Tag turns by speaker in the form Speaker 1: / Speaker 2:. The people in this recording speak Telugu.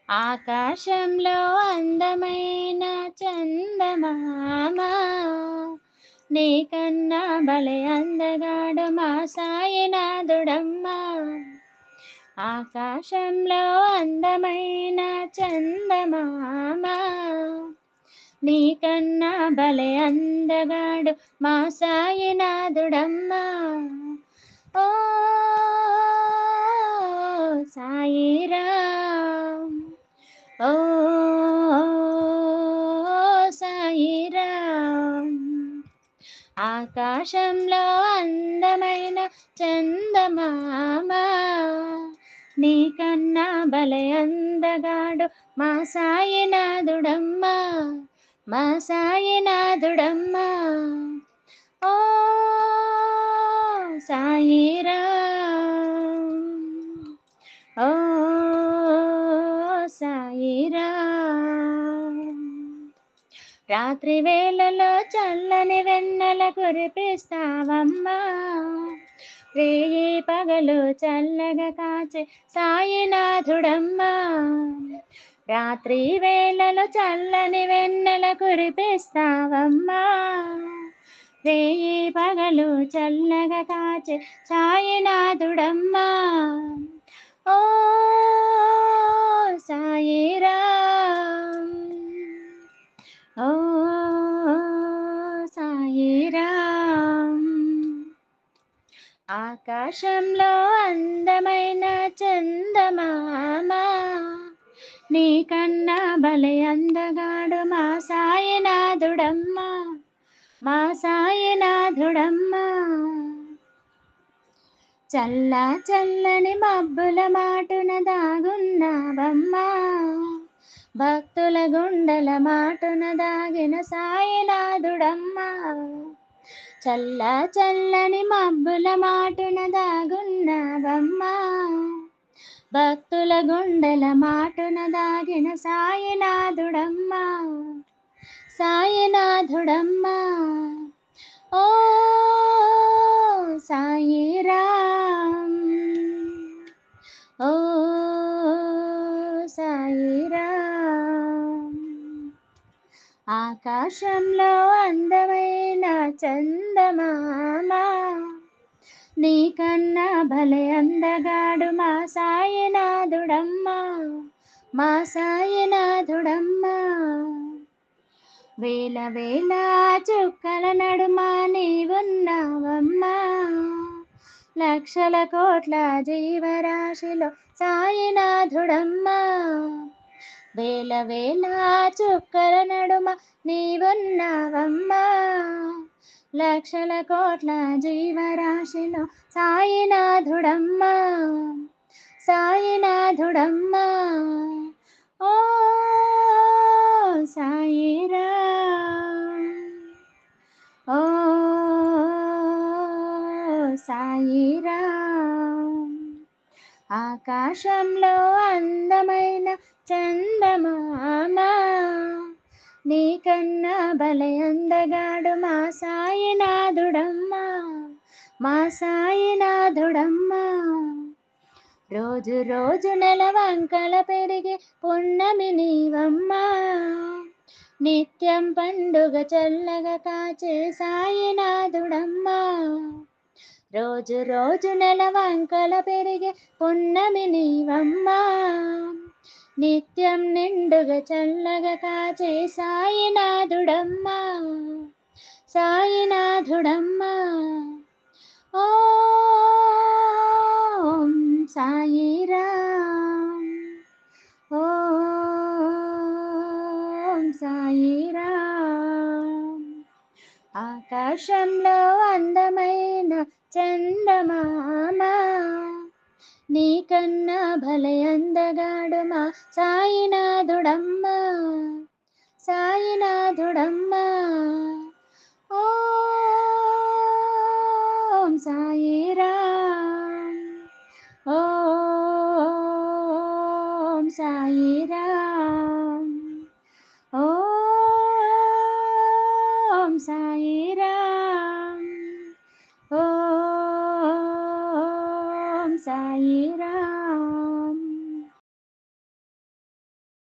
Speaker 1: ఆకాశంలో అందమైన చందమామ నీకన్నా భలే అందగాడు మా సాయినాథుడమ్మ. ఆకాశంలో అందమైన చందమామ నీకన్నా భలే అందగాడు మా సాయినాథుడమ్మ. ఓ సాయిరామ్, ఓ సాయిరామ్. ఆకాశంలో అందమైన చందమామ నీకన్నా భలే అందగాడు మా సాయినాథుడమ్మ, మా సాయినాథుడమ్మ. ఓ సాయిరామ్, ఓ సాయిరామ్. రాత్రి వేళలో చల్లని వెన్నెల కురిపిస్తావమ్మా, రేయి పగలు చల్లగా కాచే సాయినాథుడమ్మా. రాత్రి వేళలో చల్లని వెన్నెల కురిపిస్తావమ్మా, రేయి పగలు చల్లగా కాచే సాయినాథుడమ్మా. ఓ సాయిరామ్, ఓ సాయిరామ్. ఆకాశంలో అందమైన చందమామ నీకన్నా భలే అందగాడు మా సాయినాథుడమ్మ, మా సాయినాథుడమ్మ. చల్ల చల్లని మబ్బుల మాటున దాగున్నావమ్మా, భక్తుల గుండెల మాటున దాగిన సాయినాథుడమ్మ. చల్ల చల్లని మబ్బుల మాటున దాగున్నావమ్మా, భక్తుల గుండెల మాటున దాగిన సాయినాథుడమ్మ, సాయినాథుడమ్మ. ఓ సాయిరామ్, ఓ సాయిరామ్. ఆకాశంలో అందమైన చందమామ నీకన్నా భలే అందగాడు మా సాయినాథుడమ్మ, మా సాయినాథుడమ్మ. వేల వేల చుక్కల నడుమ నీవున్నావమ్మా, లక్షల కోట్ల జీవరాశిలో సాయినాథుడమ్మ. వేల వేల చుక్కల నడుమ నీవున్నావమ్మా, లక్షల కోట్ల జీవరాశిలో సాయినాథుడమ్మ, సాయినాథుడమ్మ. ఓ సాయిరామ్, ఓ సాయిరామ్. ఆకాశంలో అందమైన చందమామ నీకన్నా భలే అందగాడు మా సాయినాథుడమ్మ, మా సాయినాథుడమ్మ. రోజు రోజు నెల వంకల పెరిగే పున్నమి నీవమ్మా, నిత్యం పండుగ చల్లగా కాచే సాయినాథుడమ్మా. రోజు రోజు నెల వంకల పెరిగే పున్నమి నీవమ్మా, నిత్యం నిండుగా చల్లగా కాచే సాయినాథుడమ్మా, సాయినాథుడమ్మా. ఓం సాయిరామ్, ఓం సాయిరామ్. ఆకాశంలో అందమైన చందమామ నీకన్నా భలే అందగాడు మా సాయినాథుడమ్మ, సాయినాథుడమ్మ. ఓం సాయిరామ్, ఓం సాయిరామ్, ఓం సాయిరామ్, ఓం సాయిరామ్.